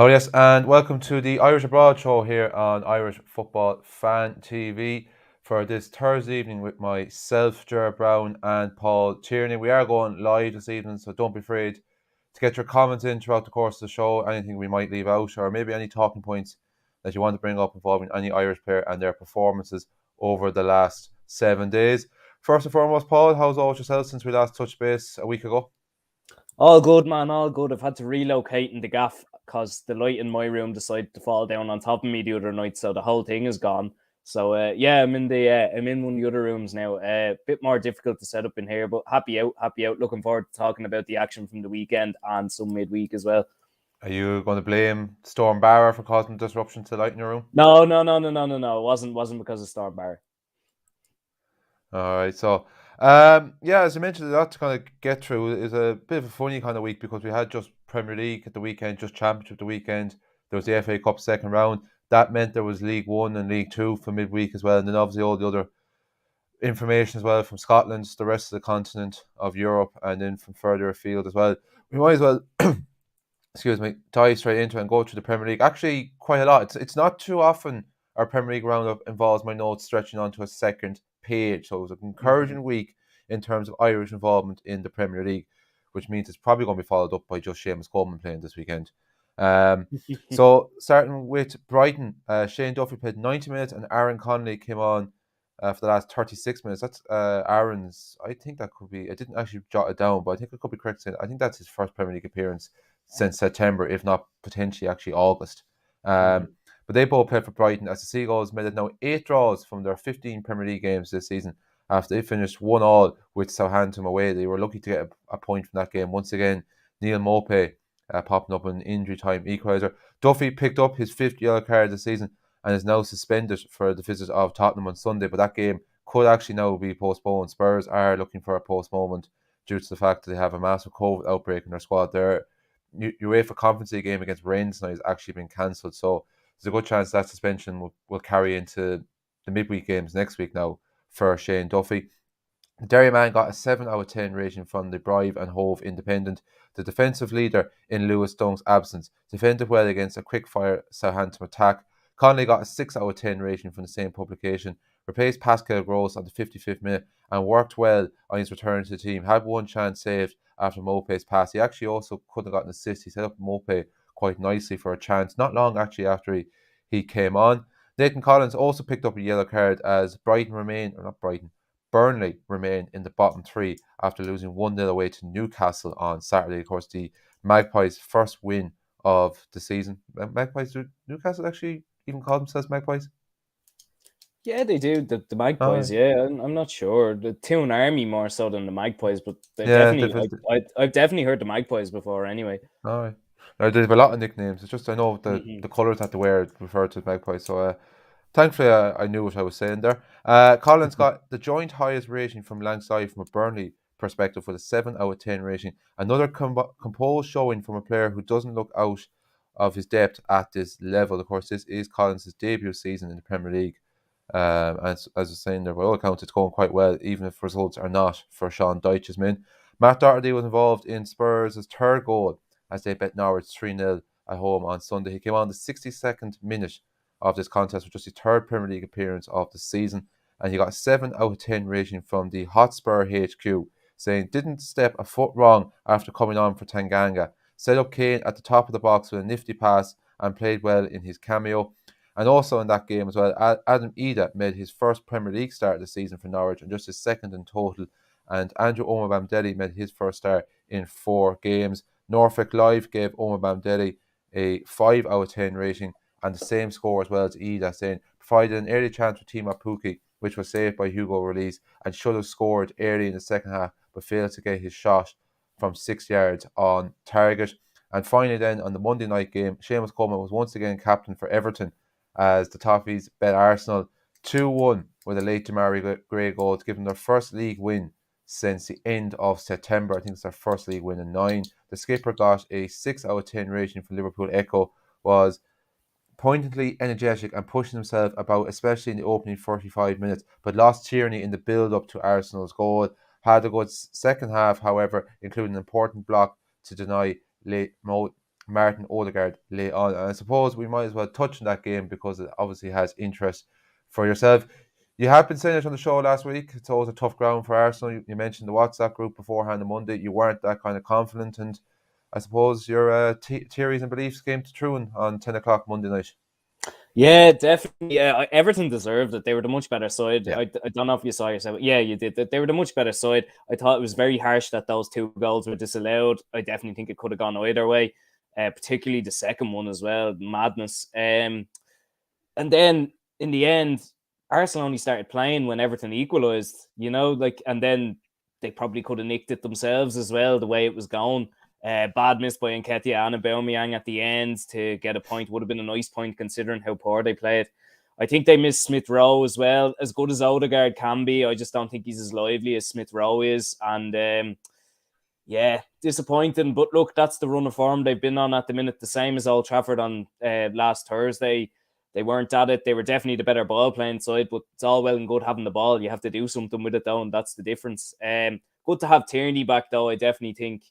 Oh yes, and welcome to the Irish Abroad show here on Irish Football Fan TV for this Thursday evening with myself, Gerard Browne, and Paul Tierney. We are going live this evening, so don't be afraid to get your comments in throughout the course of the show. Anything we might leave out, or maybe any talking points that you want to bring up involving any Irish player and their performances over the last 7 days. First and foremost, Paul, how's all with yourself since we last touched base a week ago? All good, man. All good. I've had to relocate in the gaff because the light in my room decided to fall down on top of me the other night, so the whole thing is gone. So yeah, I'm in one of the other rooms now. A bit more difficult to set up in here, but happy out, happy out. Looking forward to talking about the action from the weekend and some midweek as well. Are you going to blame Storm Barra for causing disruption to the light in your room? No. It wasn't because of Storm Barry. All right, so yeah, as I mentioned, a lot to kind of get through. It's a bit of a funny kind of week because we had just Premier League at the weekend, just Championship the weekend. There was the FA Cup second round. That meant there was League One and League Two for midweek as well, and then obviously all the other information as well from Scotland, the rest of the continent of Europe, and then from further afield as well. We might as well, excuse me, dive straight into it and go through the Premier League. Actually, quite a lot. It's not too often our Premier League roundup involves my notes stretching onto a second page. So it was an encouraging week in terms of Irish involvement in the Premier League, which means it's probably going to be followed up by just Seamus Coleman playing this weekend. So starting with Brighton, Shane Duffy played 90 minutes and Aaron Connolly came on for the last 36 minutes. That's Aaron's, I think that could be, I didn't actually jot it down, but I think it could be correct saying, I think that's his first Premier League appearance since September, if not potentially actually August. But they both played for Brighton as the Seagulls made it now 8 draws from their 15 Premier League games this season after they finished 1-1 with Southampton away. They were lucky to get a point from that game. Once again, Neil Maupay popping up an injury time equaliser. Duffy picked up his 5th yellow card this season and is now suspended for the visit of Tottenham on Sunday, but that game could actually now be postponed. Spurs are looking for a postponement due to the fact that they have a massive COVID outbreak in their squad. Their UEFA Conference League game against Rennes now has actually been cancelled, so there's a good chance that suspension will carry into the midweek games next week now for Shane Duffy. The Derry man got a 7 out of 10 rating from the Brive and Hove Independent. The defensive leader in Lewis Dunk's absence defended well against a quick-fire Southampton attack. Conley got a 6 out of 10 rating from the same publication, replaced Pascal Gross on the 55th minute and worked well on his return to the team. Had one chance saved after Mopay's pass. He actually also could have got an assist. He set up Mopay quite nicely for a chance, not long actually after he came on. Nathan Collins also picked up a yellow card as Burnley remain in the bottom three after losing 1-0 away to Newcastle on Saturday. Of course, the Magpies' first win of the season. Magpies, do Newcastle actually even call themselves Magpies? Yeah, they do. The Oh, Magpies, yeah. I'm not sure. The Toon Army more so than the Magpies, but they've yeah, definitely, I've definitely heard the Magpies before anyway. all right. Now, there's a lot of nicknames. It's just I know the Hmm. colours that they wear refer to Magpies. So thankfully, I knew what I was saying there. Collins got the joint highest rating from Langside from a Burnley perspective with a 7 out of 10 rating. Another composed showing from a player who doesn't look out of his depth at this level. Of course, this is Collins' debut season in the Premier League. And as I was saying, there by all accounts, it's going quite well, even if results are not for Sean Dyche's men. Matt Doherty was involved in Spurs' third goal as they bet Norwich 3-0 at home on Sunday. He came on the 62nd minute of this contest, with just his third Premier League appearance of the season, and he got a 7 out of 10 rating from the Hotspur HQ, saying didn't step a foot wrong after coming on for Tanganga. Set up Kane at the top of the box with a nifty pass and played well in his cameo. And also in that game as well, Adam Ida made his first Premier League start of the season for Norwich and just his second in total. And Andrew Omobamdeli made his first start in 4 games. Norfolk Live gave Omobamdeli a 5 out of 10 rating and the same score as well as Ida, saying provided an early chance for Timo Pukki, which was saved by Hugo Release, and should have scored early in the second half, but failed to get his shot from 6 yards on target. And finally then, on the Monday night game, Seamus Coleman was once again captain for Everton as the Toffees bet Arsenal 2-1 with a late Demarai Gray goal to give them their first league win since the end of September. I think it's their first league win in 9. The skipper got a 6 out of 10 rating from Liverpool Echo, was pointedly energetic and pushing himself about, especially in the opening 45 minutes, but lost Tierney in the build-up to Arsenal's goal. Had a good second half, however, including an important block to deny Martin Odegaard late on. And I suppose we might as well touch on that game because it obviously has interest for yourself. You have been saying it on the show last week. It's always a tough ground for Arsenal. You mentioned the WhatsApp group beforehand on Monday. You weren't that kind of confident, and I suppose your theories and beliefs came to true on 10 o'clock Monday night. Yeah, definitely. Yeah, Everton deserved it. They were the much better side. Yeah. I don't know if you saw yourself. Yeah, you did. They were the much better side. I thought it was very harsh that those 2 goals were disallowed. I definitely think it could have gone either way, particularly the second one as well. Madness. And then in the end, Arsenal only started playing when Everton equalised, and then they probably could have nicked it themselves as well, the way it was going. Bad miss by Nketiah and Aubameyang at the end to get a point. Would have been a nice point considering how poor they played. I think they missed Smith Rowe as well. As good as Odegaard can be, I just don't think he's as lively as Smith Rowe is. And yeah, disappointing. But look, that's the run of form they've been on at the minute. The same as Old Trafford on last Thursday. They weren't at it. They were definitely the better ball playing side, but it's all well and good having the ball. You have to do something with it, though, and that's the difference. Good to have Tierney back, though. I definitely think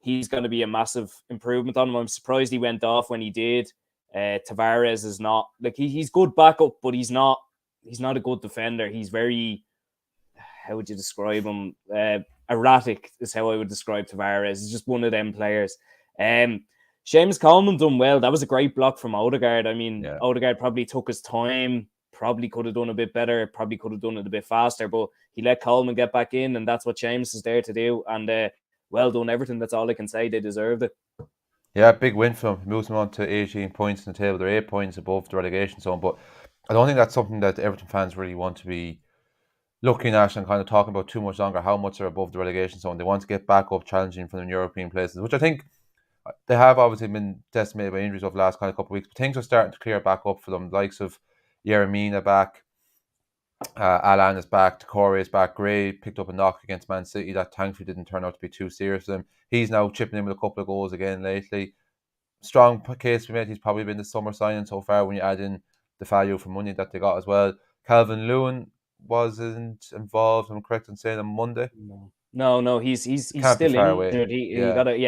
he's going to be a massive improvement on him. I'm surprised he went off when he did. Tavares is not like he's good backup, but he's not a good defender. He's very, how would you describe him? Erratic is how I would describe Tavares. He's just one of them players. Seamus Coleman done well. That was a great block from Odegaard. I mean, yeah. Odegaard probably took his time, probably could have done a bit better, probably could have done it a bit faster, but he let Coleman get back in, and that's what Seamus is there to do. And well done, Everton. That's all I can say. They deserved it. Yeah, big win for them. Moves them on to 18 points in the table. They're 8 points above the relegation zone, but I don't think that's something that Everton fans really want to be looking at and kind of talking about too much longer, how much they're above the relegation zone. They want to get back up challenging for the European places, which I think they have obviously been decimated by injuries over the last kind of couple of weeks, but things are starting to clear back up for them. The likes of Yeremina back, Alan is back, Decore is back, Gray picked up a knock against Man City that thankfully didn't turn out to be too serious for them. He's now chipping in with a couple of goals again lately. Strong case to be made. He's probably been the summer signing so far when you add in the value for money that they got as well. Calvin Lewin wasn't involved, I'm correct in saying, on Monday. No, he's still injured.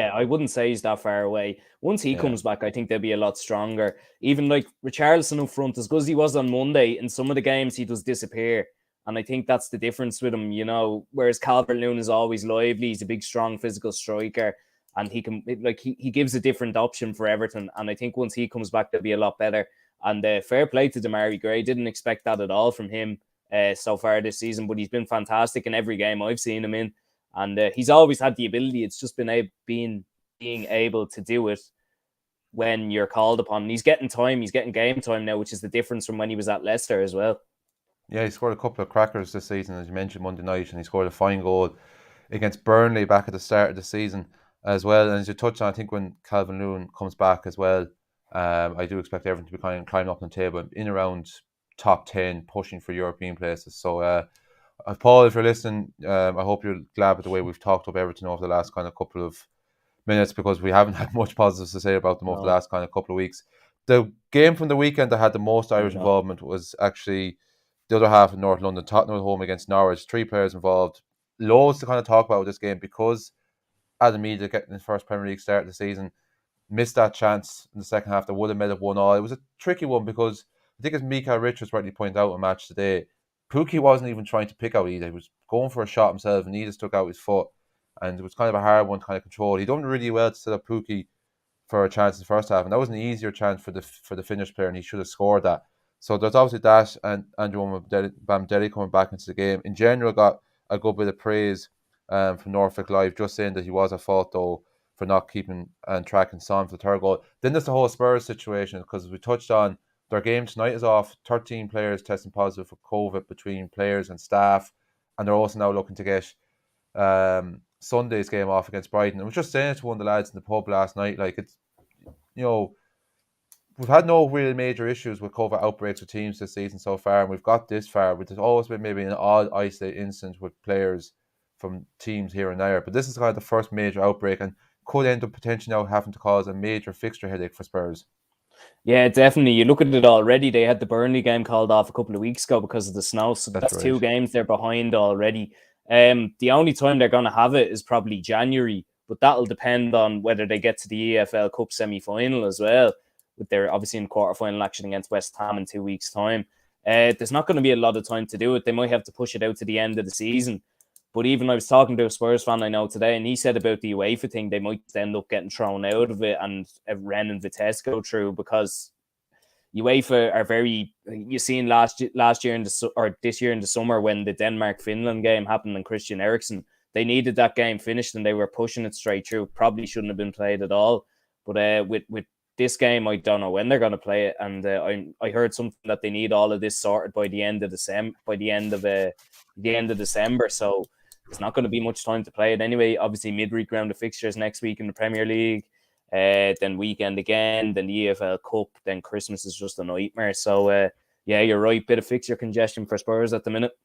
I wouldn't say he's that far away. Once he comes back, I think they'll be a lot stronger. Even like Richarlison up front, as good as he was on Monday, in some of the games he does disappear. And I think that's the difference with him, whereas Calvert-Lewin is always lively. He's a big, strong, physical striker. And he can, he gives a different option for Everton. And I think once he comes back, they'll be a lot better. And fair play to Demarai Gray. Didn't expect that at all from him so far this season, but he's been fantastic in every game I've seen him in. And he's always had the ability. It's just being able to do it when you're called upon. And he's getting time. He's getting game time now, which is the difference from when he was at Leicester as well. Yeah, he scored a couple of crackers this season, as you mentioned, Monday night, and he scored a fine goal against Burnley back at the start of the season as well. And as you touched on, I think when Calvin Lewin comes back as well, I do expect everyone to be kind of climbing up on the table in around top 10, pushing for European places. So, Paul, if you're listening, I hope you're glad with the way we've talked up Everton over the last kind of couple of minutes, because we haven't had much positives to say about them over the last kind of couple of weeks. The game from the weekend that had the most Irish involvement was actually the other half of North London, Tottenham at home against Norwich. 3 players involved. Loads to kind of talk about with this game because Adam Mead getting his first Premier League start of the season, missed that chance in the second half that would have made it 1-1. It was a tricky one because I think as Mika Richards rightly pointed out in match today, Pukki wasn't even trying to pick out either. He was going for a shot himself and he just took out his foot, and it was kind of a hard one to kind of control. He done really well to set up Pukki for a chance in the first half, and that was an easier chance for the Finnish player, and he should have scored that. So there's obviously that, and Andrew Bamdelli coming back into the game. In general, got a good bit of praise from Norfolk Live, just saying that he was at fault though for not keeping and tracking Son for the third goal. Then there's the whole Spurs situation, because as we touched on, their game tonight is off. 13 players testing positive for COVID between players and staff, and they're also now looking to get Sunday's game off against Brighton. I was just saying it to one of the lads in the pub last night, like, it's, we've had no real major issues with COVID outbreaks with teams this season so far, and we've got this far. But there's always been maybe an odd isolated incident with players from teams here and there. But this is kind of the first major outbreak, and could end up potentially now having to cause a major fixture headache for Spurs. Yeah, definitely. You look at it already. They had the Burnley game called off a couple of weeks ago because of the snow. So that's right. 2 games they're behind already. The only time they're going to have it is probably January. but that'll depend on whether they get to the EFL Cup semi-final as well, with their obviously in quarter-final action against West Ham in 2 weeks' time. There's not going to be a lot of time to do it. They might have to push it out to the end of the season. But even I was talking to a Spurs fan I know today, and he said about the UEFA thing, they might end up getting thrown out of it, and Rennes and Vitesse go through, because UEFA are very. You seen last year in this year in the summer when the Denmark-Finland game happened and Christian Eriksen, they needed that game finished and they were pushing it straight through. Probably shouldn't have been played at all. But with this game, I don't know when they're going to play it, and I heard something that they need all of this sorted by the end of December. So there's not going to be much time to play it anyway. Obviously, midweek round of fixtures next week in the Premier League. Then weekend again, then the EFL Cup, then Christmas is just a nightmare. So yeah, you're right, bit of fixture congestion for Spurs at the minute.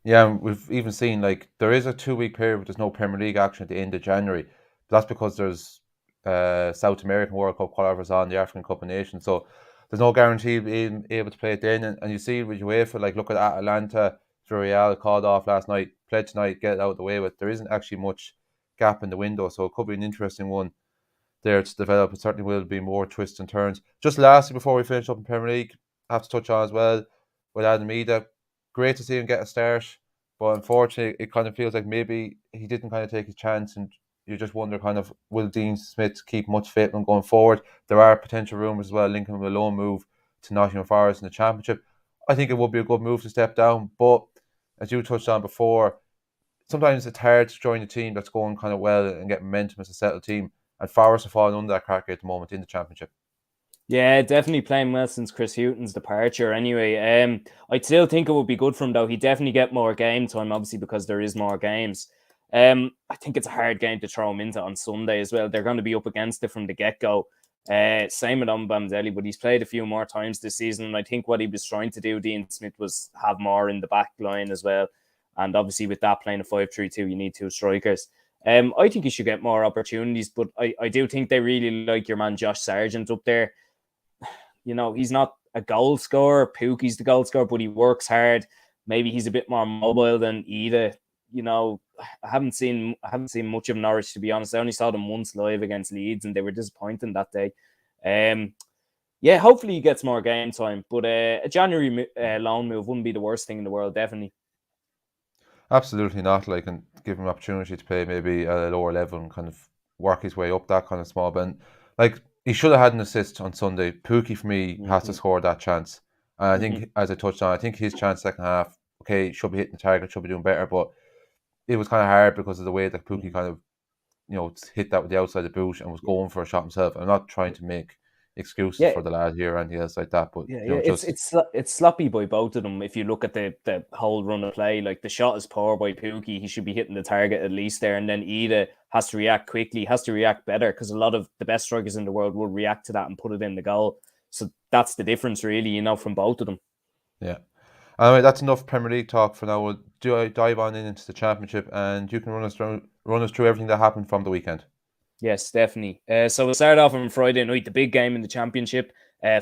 Yeah, and we've even seen like there is a 2 week period where there's no Premier League action at the end of January. But that's because there's South American World Cup qualifiers on, the African Cup of Nations. So there's no guarantee of being able to play it then. And you see with UEFA, like look at Atalanta, Villarreal called off last night, played tonight, get it out of the way with. There isn't actually much gap in the window, so it could be an interesting one there to develop. It certainly will be more twists and turns. Just lastly, before we finish up in Premier League, I have to touch on as well with Adam Ida. Great to see him get a start, but unfortunately, it kind of feels like maybe he didn't kind of take his chance, and you just wonder kind of will Dean Smith keep much fit when going forward. There are potential rumours as well linking him with a loan move to Nottingham Forest in the Championship. I think it would be a good move to step down, but as you touched on before, sometimes it's hard to join a team that's going kind of well and get momentum as a settled team. And Forest are falling under that cracker at the moment in the Championship. Yeah, definitely playing well since Chris Hughton's departure. Anyway, I still think it would be good for him though. He definitely get more game time, obviously, because there is more games. I think it's a hard game to throw him into on Sunday as well. They're going to be up against it from the get-go. Same with Mbamdeli, but he's played a few more times this season. And I think what he was trying to do, Dean Smith, was have more in the back line as well. And obviously, with that playing a 5-3-2, you need two strikers. I think he should get more opportunities, but I do think they really like your man Josh Sargent up there. You know, he's not a goal scorer. Pukki's the goal scorer, but he works hard. Maybe he's a bit more mobile than Ida. You know, I haven't seen much of Norwich, to be honest. I only saw them once live against Leeds, and they were disappointing that day. Yeah, hopefully he gets more game time. But a January loan move wouldn't be the worst thing in the world, definitely. Absolutely not. Like, and give him opportunity to play maybe at a lower level and kind of work his way up that kind of small bend. Like, he should have had an assist on Sunday. Pukki, for me, has to score that chance. And I think, as I touched on, I think his chance second half, okay, should be hitting the target, should be doing better, but it was kind of hard because of the way that Pukki kind of, hit that with the outside the boot and was going for a shot himself. I'm not trying to make excuses for the lad here or anything else like that, but it's sloppy by both of them. If you look at the whole run of play, like the shot is poor by Pukki, he should be hitting the target at least there, and then Ida has to react quickly, has to react better, because a lot of the best strikers in the world will react to that and put it in the goal. So that's the difference, really, from both of them. Yeah. Anyway, that's enough Premier League talk for now. We'll dive on into the Championship, and you can run us through everything that happened from the weekend. Yes, definitely. So we'll start off on Friday night, the big game in the Championship,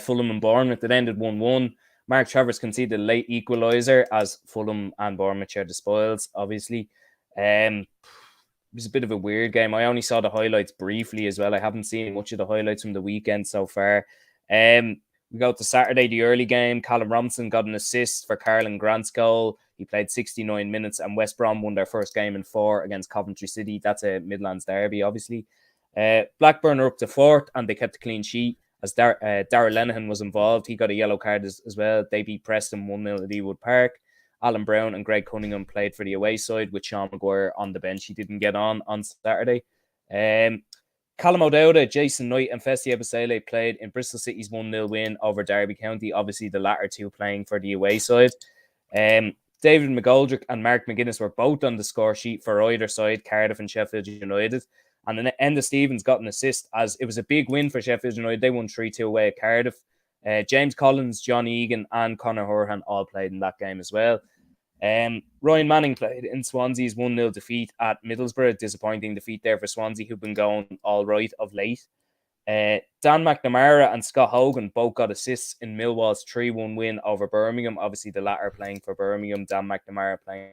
Fulham and Bournemouth. It ended 1-1. Mark Travers conceded a late equaliser as Fulham and Bournemouth shared the spoils, obviously. It was a bit of a weird game. I only saw the highlights briefly as well. I haven't seen much of the highlights from the weekend so far. We go to Saturday, the early game. Callum Robinson got an assist for Carlin Grant's goal. He played 69 minutes, and West Brom won their first game in 4 against Coventry City. That's a Midlands derby, obviously. Blackburn are up to 4th, and they kept a clean sheet as Darragh Lenihan was involved. He got a yellow card as well. They beat Preston 1-0 at Ewood Park. Alan Brown and Greg Cunningham played for the away side with Sean Maguire on the bench. He didn't get on Saturday. Callum O'Dowda, Jason Knight and Festi Ebisele played in Bristol City's 1-0 win over Derby County. Obviously, the latter two playing for the away side. David McGoldrick and Mark McGuinness were both on the score sheet for either side, Cardiff and Sheffield United. And then Enda Stevens got an assist, as it was a big win for Sheffield United. They won 3-2 away at Cardiff. James Collins, John Egan and Conor Hourhan all played in that game as well. Ryan Manning played in Swansea's 1-0 defeat at Middlesbrough. Disappointing defeat there for Swansea, who've been going all right of late. Dan McNamara and Scott Hogan both got assists in Millwall's 3-1 win over Birmingham. Obviously, the latter playing for Birmingham, Dan McNamara playing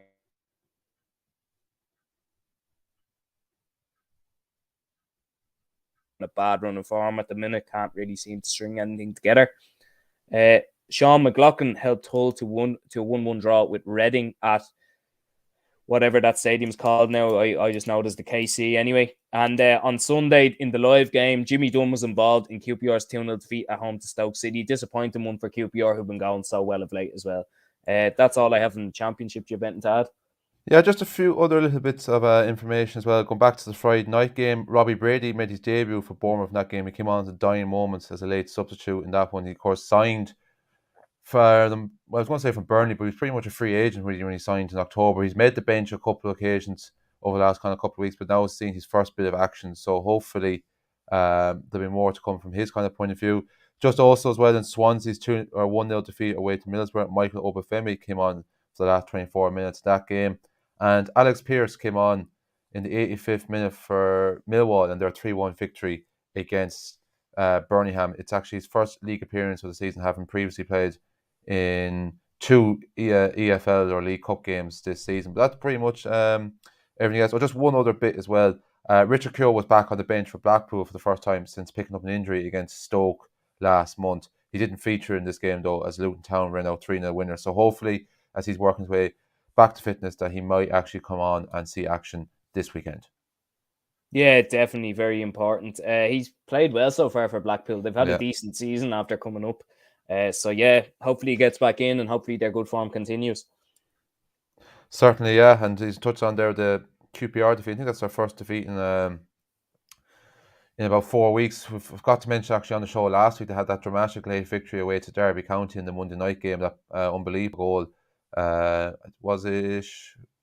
a bad run of form at the minute. Can't really seem to string anything together. Sean McLaughlin helped Hull to a 1-1 draw with Reading at whatever that stadium's called now. I just know it as the KC anyway. And on Sunday in the live game, Jimmy Dunn was involved in QPR's 2-0 defeat at home to Stoke City. Disappointing one for QPR, who've been going so well of late as well. That's all I have in the Championship. Do you have anything to add? Yeah, just a few other little bits of information as well. Going back to the Friday night game, Robbie Brady made his debut for Bournemouth in that game. He came on in the dying moments as a late substitute in that one. He, of course, signed for them. Well, I was going to say from Burnley, but he's pretty much a free agent really when he signed in October. He's made the bench a couple of occasions over the last kind of couple of weeks, but now he's seen his first bit of action. So hopefully there'll be more to come from his kind of point of view. Just also as well in Swansea's 1-0 defeat away to Middlesbrough, Michael Ogbene came on for the last 24 minutes of that game. And Alex Pearce came on in the 85th minute for Millwall and their 3-1 victory against Birmingham. It's actually his first league appearance of the season, having previously played in 2 EFL or League Cup games this season. But that's pretty much everything else. Oh, just one other bit as well. Richard Keogh was back on the bench for Blackpool for the first time since picking up an injury against Stoke last month. He didn't feature in this game though, as Luton Town ran out 3-0 winner. So hopefully, as he's working his way back to fitness, that he might actually come on and see action this weekend. Yeah, definitely very important. He's played well so far for Blackpool. They've had a decent season after coming up. So yeah, hopefully he gets back in and hopefully their good form continues. Certainly, yeah. And he's touched on there the QPR defeat. I think that's their first defeat in about 4 weeks. We've got to mention actually on the show last week they had that dramatic late victory away to Derby County in the Monday night game. That unbelievable goal. Was it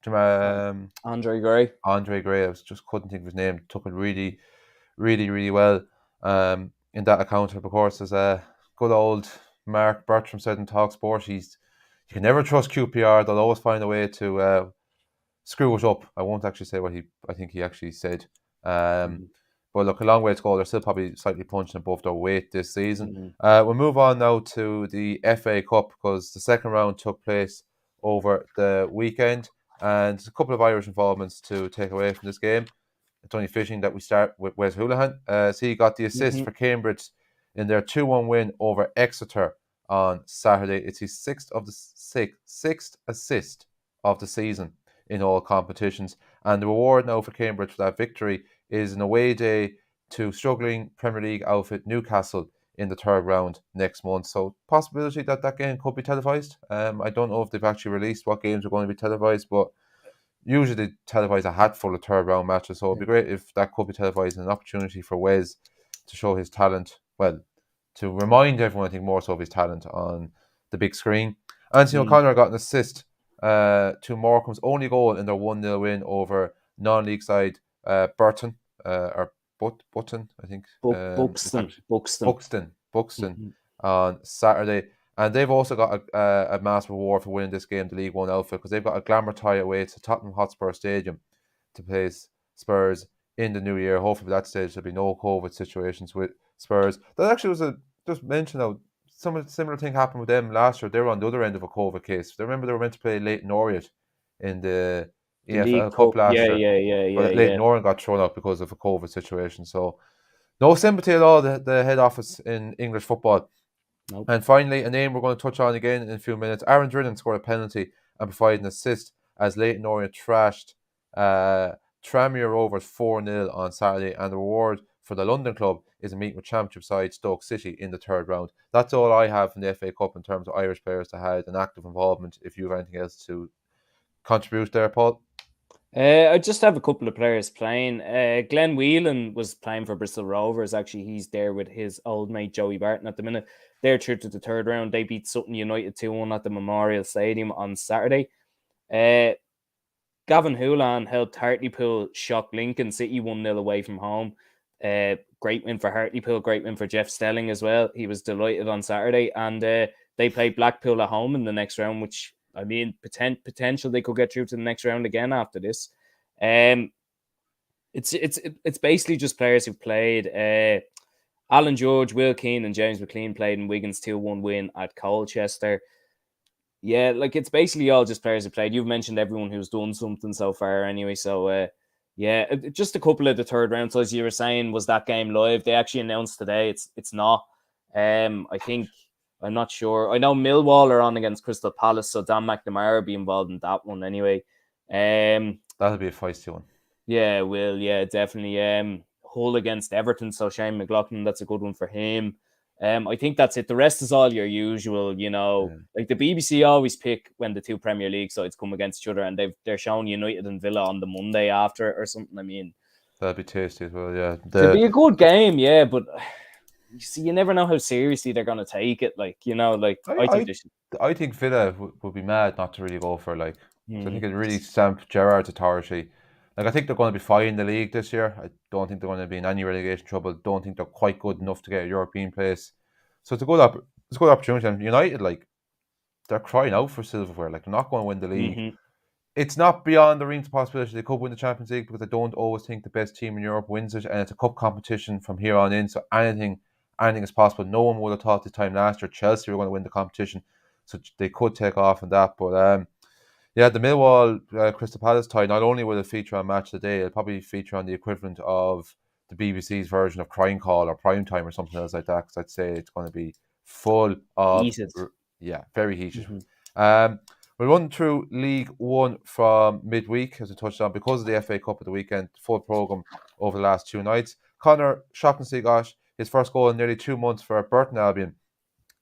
Andre Gray? Andre Gray. I just couldn't think of his name. Took it really, really, really well. In that account, of course, as a good old Mark Bertram said in TalkSport, you can never trust QPR. They'll always find a way to screw it up. I won't actually say what I think he actually said. But look, a long way to go. They're still probably slightly punching above their weight this season. We'll move on now to the FA Cup because the second round took place over the weekend, and a couple of Irish involvements to take away from this game. It's only fitting that we start with Wes Hoolahan. So he got the assist for Cambridge in their 2-1 win over Exeter on Saturday. It's his sixth assist of the season in all competitions. And the reward now for Cambridge for that victory is an away day to struggling Premier League outfit Newcastle in the third round next month. So possibility that game could be televised. I don't know if they've actually released what games are going to be televised, but usually they televise a hatful of third round matches. So it'd be great if that could be televised and an opportunity for Wes to show his talent. Well, to remind everyone, I think, more so of his talent on the big screen. Anthony O'Connor got an assist to Morecambe's only goal in their 1-0 win over non-league side Burton, or Button, I think. Buxton on Saturday. And they've also got a massive reward for winning this game, the League One outfit, because they've got a glamour tie away to Tottenham Hotspur Stadium to place Spurs in the new year. Hopefully, at that stage, there'll be no COVID situations with Spurs. That actually was just mentioned now, some similar thing happened with them last year. They were on the other end of a COVID case. I remember they were meant to play Leighton Orient in the EFL Cup last year. But Leighton Orient got thrown out because of a COVID situation. So no sympathy at all, the head office in English football. Nope. And finally, a name we're going to touch on again in a few minutes. Aaron Drillen scored a penalty and provided an assist as Leighton Orient trashed Tranmere Rovers 4-0 on Saturday. And the reward for the London club is a meeting with Championship side Stoke City in the third round. That's all I have in the FA Cup in terms of Irish players that had an active involvement. If you have anything else to contribute there, Paul? I just have a couple of players playing. Glenn Whelan was playing for Bristol Rovers. Actually, he's there with his old mate Joey Barton at the minute. They're through to the third round. They beat Sutton United 2-1 at the Memorial Stadium on Saturday. Gavin Houlihan helped Hartlepool shock Lincoln City 1-0 away from home. Great win for Hartlepool, great win for Jeff Stelling as well. He was delighted on Saturday. And they played Blackpool at home in the next round, which, I mean, potential they could get through to the next round again after this. It's basically just players who've played. Alan George, Will Keane and James McLean played in Wigan's 2-1 win at Colchester. Yeah, like it's basically all just players who played. You've mentioned everyone who's done something so far anyway. So Yeah, just a couple of the third rounds, as you were saying, was that game live? They actually announced today it's not. I think I'm not sure. I know Millwall are on against Crystal Palace, so Dan McNamara will be involved in that one anyway. That'll be a feisty one. Yeah, will, yeah, definitely. Hull against Everton, so Shane McLaughlin, that's a good one for him. I think that's it. The rest is all your usual, Yeah. like the BBC always pick when the two Premier League sides come against each other, and they're showing United and Villa on the Monday after or something. I mean, That'll be tasty as well. Yeah. it'll be a good game, yeah, but you see, you never know how seriously they're gonna take it. Like, like I, I think I, they should. I think Villa would be mad not to really go for like. 'Cause I think Hmm. it really stamped Gerrard's authority. Like I think they're going to be fine in the league this year. I don't think they're going to be in any relegation trouble. Don't think they're quite good enough to get a European place. So it's a good opportunity. And United, like they're crying out for silverware. Like they're not going to win the league. Hmm. It's not beyond the realms of possibility they could win the Champions League because I don't always think the best team in Europe wins it, and it's a cup competition from here on in. So anything is possible. No one would have thought this time last year Chelsea were going to win the competition, so they could take off on that. But yeah, the Millwall Crystal Palace tie, not only will it feature on Match of the Day, it'll probably feature on the equivalent of the BBC's version of Crying Call or Prime Time or something else like that. Because I'd say it's going to be full of Heated. yeah, very heated. Hmm. Um, we'll run through League One from midweek as we touched on because of the FA Cup at the weekend. Full program over the last 2 nights. Connor shockingly got his first goal in nearly 2 months for Burton Albion,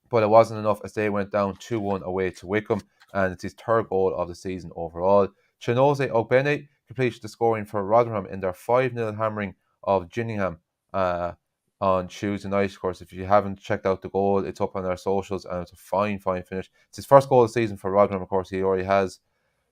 but it wasn't enough as they went down 2-1 away to Wickham, and it's his third goal of the season overall. Chinose Ogbene completed the scoring for Rotherham in their 5-0 hammering of Gillingham on Tuesday night. Of course, if you haven't checked out the goal, it's up on our socials, and it's a fine finish. It's his first goal of the season for Rotherham. Of course, he already has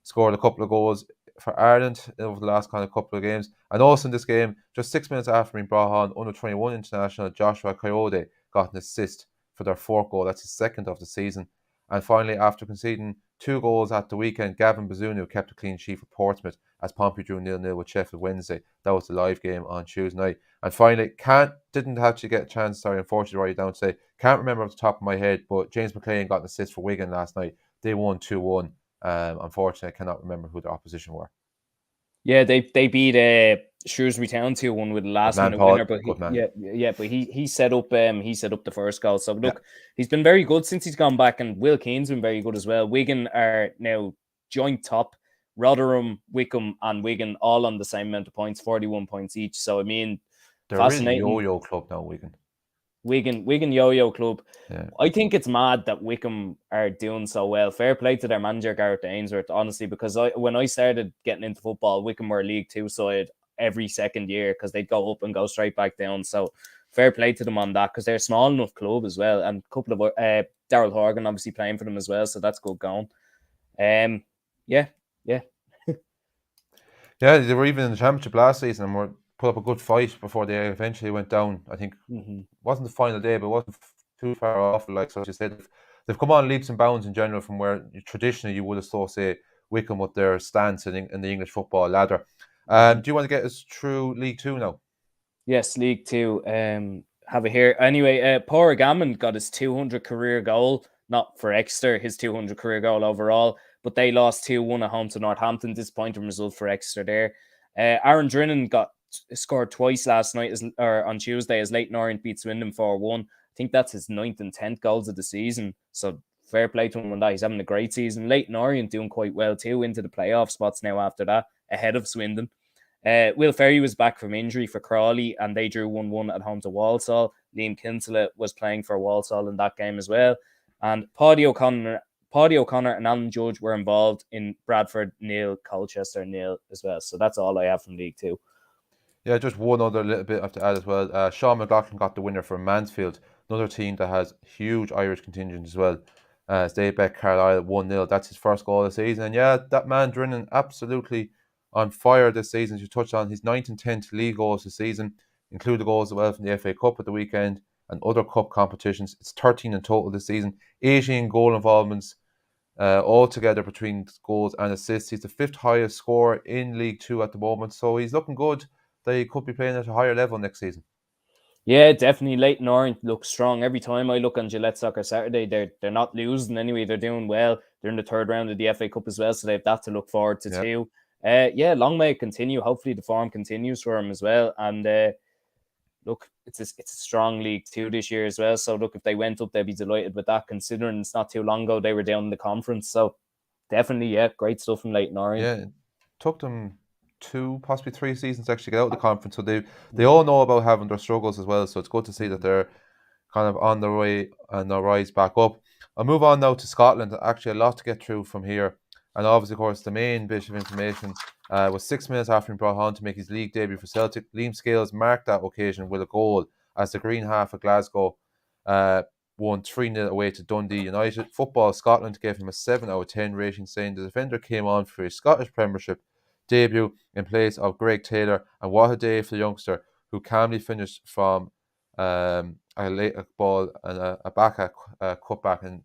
scored a couple of goals for Ireland over the last kind of couple of games. And also in this game, just 6 minutes after being brought on, under 21 international Joshua Coyote got an assist for their fourth goal. That's his second of the season. And finally, after conceding 2 goals at the weekend, Gavin Bazunu kept a clean sheet for Portsmouth as Pompey drew 0-0 with Sheffield Wednesday. That was the live game on Tuesday night. And finally, didn't actually get a chance, unfortunately, to write it down today. Can't remember off the top of my head, but James McLean got an assist for Wigan last night. They won 2-1. Unfortunately, I cannot remember who the opposition were. Yeah, they beat Shrewsbury Town 2-1 with a Good last man, minute Paul. winner, but Good man. he set up the first goal. So Yeah, look, he's been very good since he's gone back, and Will Keane's been very good as well. Wigan are now joint top. Rotherham, Wickham, and Wigan all on the same amount of points, 41 points each. So I mean, they're a real fascinating. yo-yo club now, Wigan. Wigan yo-yo club. Yeah. I think it's mad that Wickham are doing so well. Fair play to their manager, Gareth Ainsworth, honestly, because when I started getting into football, Wickham were a League Two side every second year because they'd go up and go straight back down. So fair play to them on that because they're a small enough club as well. And a couple of Daryl Horgan obviously playing for them as well. So that's good going. Yeah. Yeah, they were even in the championship last season and were put up a good fight before they eventually went down. I think Mm-hmm. wasn't the final day, but it wasn't too far off. Like so you said, they've come on leaps and bounds in general from where traditionally you would associate Wickham with their stance in the English football ladder. Mm-hmm. Do you want to get us through League Two now? Yes, League Two. Have it here. Anyway, Paul Gammon got his 200 career goal, not for Exeter, his 200 career goal overall, but they lost 2-1 at home to Northampton. Disappointing result for Exeter there. Aaron Drinnan scored twice last night or on Tuesday as Leighton Orient beat Swindon 4-1. I think that's his 9th and 10th goals of the season. So fair play to him on that. He's having a great season. Leighton Orient doing quite well too, into the playoff spots now after that, ahead of Swindon. Will Ferry was back from injury for Crawley, and they drew 1-1 at home to Walsall. Liam Kinsella was playing for Walsall in that game as well. And Paddy O'Connor and Alan Judge were involved in Bradford 0, Colchester 0 as well. So that's all I have from League Two. Yeah, just one other little bit I have to add as well. Sean McLaughlin got the winner for Mansfield, another team that has huge Irish contingent as well. They bet Carlisle 1-0. That's his first goal of the season. And yeah, that man Drinnan absolutely on fire this season. As you touched on, his 9th and 10th league goals this season, include the goals as well from the FA Cup at the weekend and other cup competitions. It's 13 in total this season, 18 goal involvements altogether between goals and assists. He's the 5th highest scorer in League Two at the moment, so he's looking good that he could be playing at a higher level next season. Yeah, definitely. Leighton Orient looks strong. Every time I look on Gillette Soccer Saturday, they're not losing anyway. They're doing well. They're in the third round of the FA Cup as well, so they have that to look forward to Yeah. too. Yeah, long may it continue. Hopefully the form continues for him as well. And look, it's a strong league too this year as well. So look, if they went up, they'd be delighted with that, considering it's not too long ago they were down in the conference. So definitely, yeah, great stuff from Leighton Orient. Yeah, it took them 2, possibly 3 seasons to actually get out of the conference. So they all know about having their struggles as well. So it's good to see that they're kind of on their way and their rise back up. I'll move on now to Scotland. Actually, a lot to get through from here. And obviously, of course, the main bit of information was 6 minutes after being brought on to make his league debut for Celtic. Liam Scales marked that occasion with a goal as the Green Half of Glasgow uh, won 3-0 away to Dundee United. Football Scotland gave him a 7 out of 10 rating, saying the defender came on for his Scottish Premiership debut in place of Greg Taylor. And what a day for the youngster, who calmly finished from a late ball and a cutback, and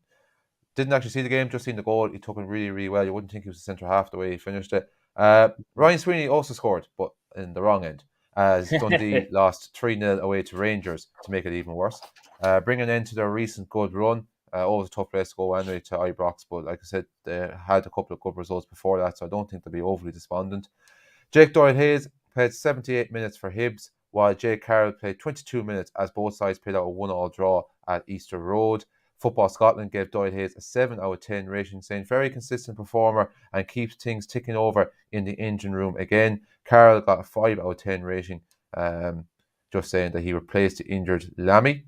didn't actually see the game, just seen the goal. He took it really, really well. You wouldn't think he was a centre half the way he finished it. Ryan Sweeney also scored, but in the wrong end, as Dundee lost 3-0 away to Rangers to make it even worse. Bringing an end to their recent good run. Always a tough place to go anyway to Ibrox, but like I said, they had a couple of good results before that, so I don't think they'll be overly despondent. Jake Doyle-Hayes played 78 minutes for Hibs, while Jake Carroll played 22 minutes as both sides played out a 1-1 draw at Easter Road. Football Scotland gave Doyle-Hayes a 7 out of 10 rating, saying very consistent performer and keeps things ticking over in the engine room again. Carroll got a 5 out of 10 rating, just saying that he replaced the injured Lammy.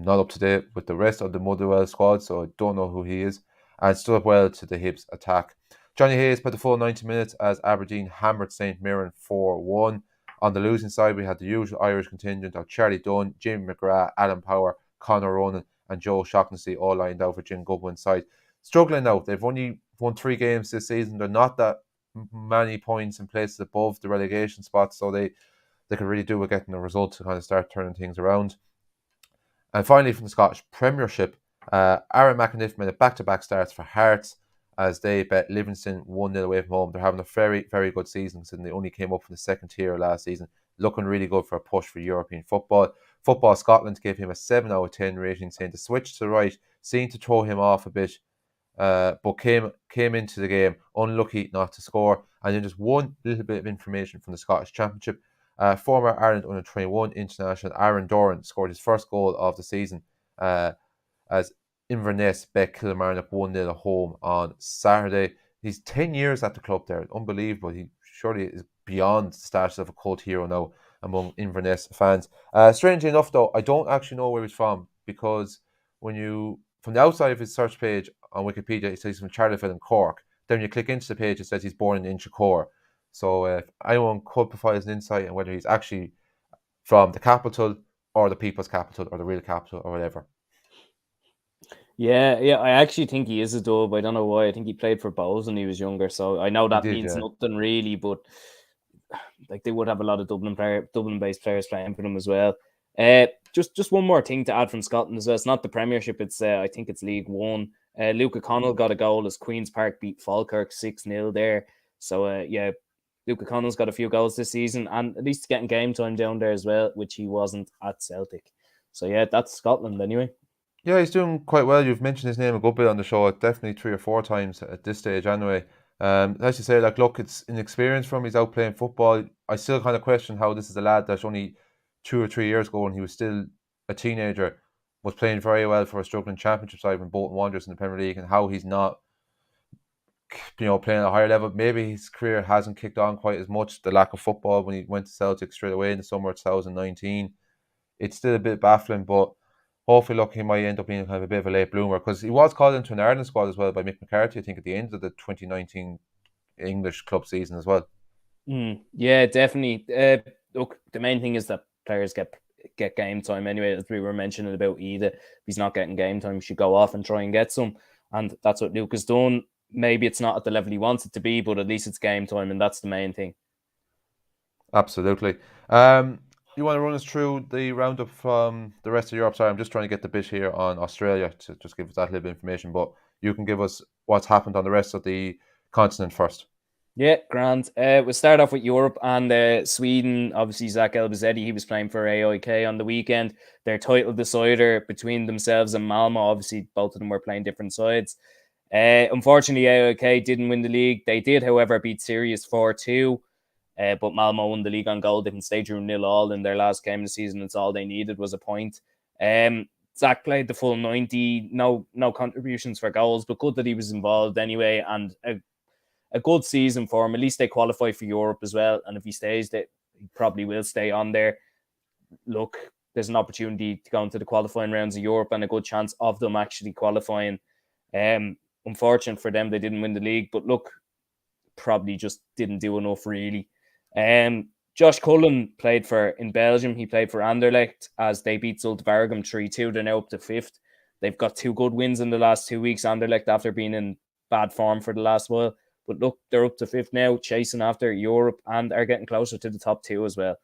Not up to date with the rest of the Motherwell squad, so I don't know who he is, and stood up well to the Hibs attack. Johnny Hayes played the full 90 minutes as Aberdeen hammered St Mirren 4-1. On the losing side, we had the usual Irish contingent of Charlie Dunn, Jimmy McGrath, Adam Power, Conor Ronan, and Joe Shaughnessy all lined out for Jim Goodwin's side. Struggling now. They've only won 3 games this season. They're not that many points in places above the relegation spots, so they could really do with getting a result to kind of start turning things around. And finally, from the Scottish Premiership, Aaron McAniff made a back-to-back starts for Hearts as they bet Livingston 1-0 away from home. They're having a very, very good season, and they only came up from the second tier last season, looking really good for a push for European football. Football Scotland gave him a 7 out of 10 rating, saying the switch to the right seemed to throw him off a bit, but came into the game unlucky not to score. And then just one little bit of information from the Scottish Championship. Former Ireland under-21 international Aaron Doran scored his first goal of the season as Inverness bet Kilmarnock 1-0 at home on Saturday. He's 10 years at the club there. Unbelievable. He surely is beyond the status of a cult hero now among Inverness fans. Strangely enough, though, I don't actually know where he's from, because from the outside of his search page on Wikipedia, it says he's from Charleville in Cork. Then when you click into the page, it says he's born in Inchicore. So if anyone could provide us an insight on whether he's actually from the capital or the people's capital or the real capital or whatever. Yeah, I actually think he is a dub. I don't know why. I think he played for Bows when he was younger, so I know that means nothing really, but like they would have a lot of Dublin-based players playing for them as well. Just one more thing to add from Scotland as well. It's not the Premiership. It's I think it's League One. Luke O'Connell got a goal as Queen's Park beat Falkirk 6-0 there. So yeah, Luke O'Connell's got a few goals this season, and at least getting game time down there as well, which he wasn't at Celtic. So yeah, that's Scotland anyway. Yeah, he's doing quite well. You've mentioned his name a good bit on the show, definitely 3 or 4 times at this stage anyway. As you say, like, look, it's inexperience from him. He's out playing football. I still kind of question how this is a lad that's only 2 or 3 years ago, and he was still a teenager, was playing very well for a struggling championship side when Bolton Wanderers in the Premier League, and how he's not, playing at a higher level. Maybe his career hasn't kicked on quite as much. The lack of football when he went to Celtic straight away in the summer of 2019, it's still a bit baffling, but hopefully, look, he might end up being kind of a bit of a late bloomer, because he was called into an Ireland squad as well by Mick McCarthy, I think, at the end of the 2019 English club season as well. Yeah, definitely. Look, the main thing is that players get game time anyway. As we were mentioning about Ida, if he's not getting game time, he should go off and try and get some. And that's what Luke has done. Maybe it's not at the level he wants it to be, but at least it's game time, and that's the main thing. Absolutely. You want to run us through the roundup from the rest of Europe? Sorry, I'm just trying to get the bit here on Australia to just give us that little bit of information, but you can give us what's happened on the rest of the continent first. Yeah, grand. We'll start off with Europe and Sweden. Obviously, Zach Elbazetti, he was playing for AIK on the weekend. Their title decider between themselves and Malmo. Obviously, both of them were playing different sides. Unfortunately, AOK didn't win the league. They did, however, beat Sirius 4-2. But Malmo won the league on goal. They can stay through 0-0 in their last game of the season. It's all they needed was a point. Zach played the full 90. No contributions for goals, but good that he was involved anyway. And a good season for him. At least they qualify for Europe as well. And if he stays, he probably will stay on there. Look, there's an opportunity to go into the qualifying rounds of Europe and a good chance of them actually qualifying. Unfortunate for them, they didn't win the league. But look, probably just didn't do enough, really. Josh Cullen played in Belgium. He played for Anderlecht as they beat Zulte Waregem 3-2. They're now up to 5th. They've got 2 good wins in the last 2 weeks, Anderlecht, after being in bad form for the last while. But look, they're up to 5th now, chasing after Europe, and are getting closer to the top 2 as well.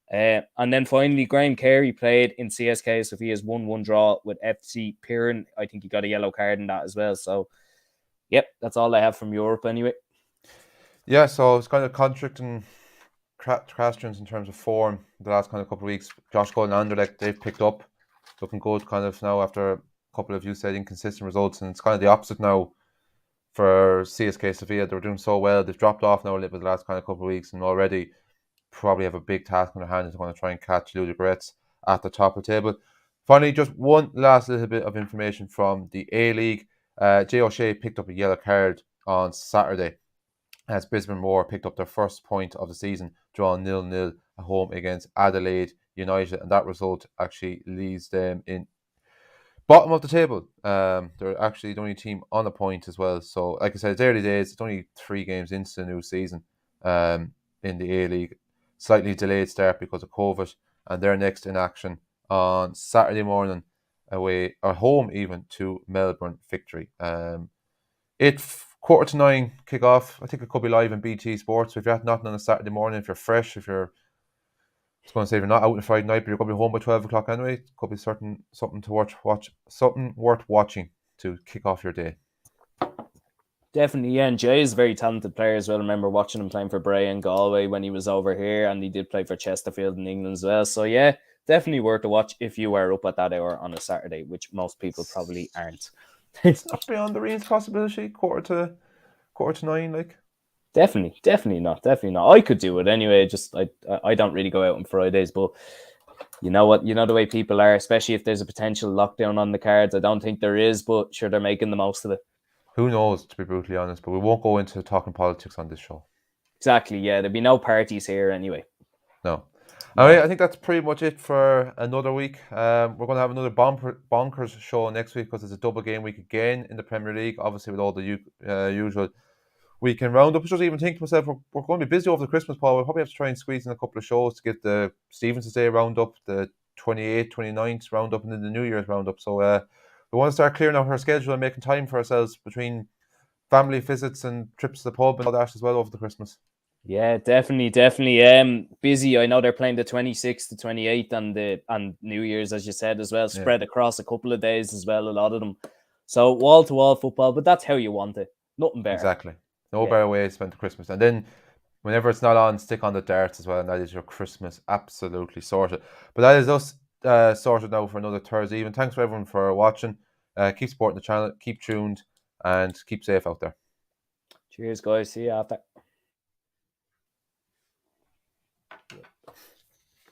And then finally, Graham Carey played in CSK Sofia's 1-1 draw with FC Piran. I think he got a yellow card in that as well. So, yep, that's all I have from Europe anyway. Yeah, so it's kind of contradicting questions in terms of form the last kind of couple of weeks. Josh Cullen and Anderlecht, they've picked up, looking good kind of now after a couple of, you said, inconsistent results, and it's kind of the opposite now for CSK Sofia. They were doing so well, they've dropped off now a little bit the last kind of couple of weeks, and already probably have a big task on their hands. They're going to try and catch Ludogorets at the top of the table. Finally, just one last little bit of information from the A-League. Jay O'Shea picked up a yellow card on Saturday as Brisbane Roar picked up their first point of the season, drawing 0-0 at home against Adelaide United, and that result actually leaves them in bottom of the table. They're actually the only team on a point as well. So, like I said, it's early days. It's only 3 games into the new season in the A-League. Slightly delayed start because of COVID, and they're next in action on Saturday morning away, or home even, to Melbourne Victory. It's 8:45 kick-off. I think it could be live in BT Sports. So if you're at nothing on a Saturday morning, if you're fresh, if you're not out on Friday night, but you're going to be home by 12 o'clock anyway, it could be something to watch, something worth watching to kick off your day. Definitely, yeah. And Jay is a very talented player as well. I remember watching him playing for Bray and Galway when he was over here, and he did play for Chesterfield in England as well. So yeah, definitely worth a watch if you are up at that hour on a Saturday, which most people probably aren't. It's not beyond the range possibility, quarter to 9, like. Definitely not. I could do it anyway. Just I don't really go out on Fridays, but you know what? You know the way people are, especially if there's a potential lockdown on the cards. I don't think there is, but sure, they're making the most of it. Who knows, to be brutally honest, but we won't go into talking politics on this show. Exactly, yeah. There'll be no parties here anyway. No. Anyway, I think that's pretty much it for another week. We're going to have another bonkers show next week because it's a double game week again in the Premier League, obviously with all the usual weekend roundup. I was just even thinking to myself, we're going to be busy over the Christmas, Paul. We'll probably have to try and squeeze in a couple of shows to get the Stevenson's Day roundup, the 28th, 29th roundup, and then the New Year's roundup. So we want to start clearing out our schedule and making time for ourselves between family visits and trips to the pub and all that as well over the Christmas. Yeah, definitely. Busy. I know they're playing the 26th, the 28th, and New Year's, as you said, as well, spread across a couple of days as well, a lot of them. So wall to wall football, but that's how you want it. Nothing better. Exactly. No better way to spend the Christmas. And then whenever it's not on, stick on the darts as well, and that is your Christmas absolutely sorted. But that is us sorted now for another Thursday evening. Thanks for everyone for watching. Keep supporting the channel, keep tuned, and keep safe out there. Cheers, guys. See you after.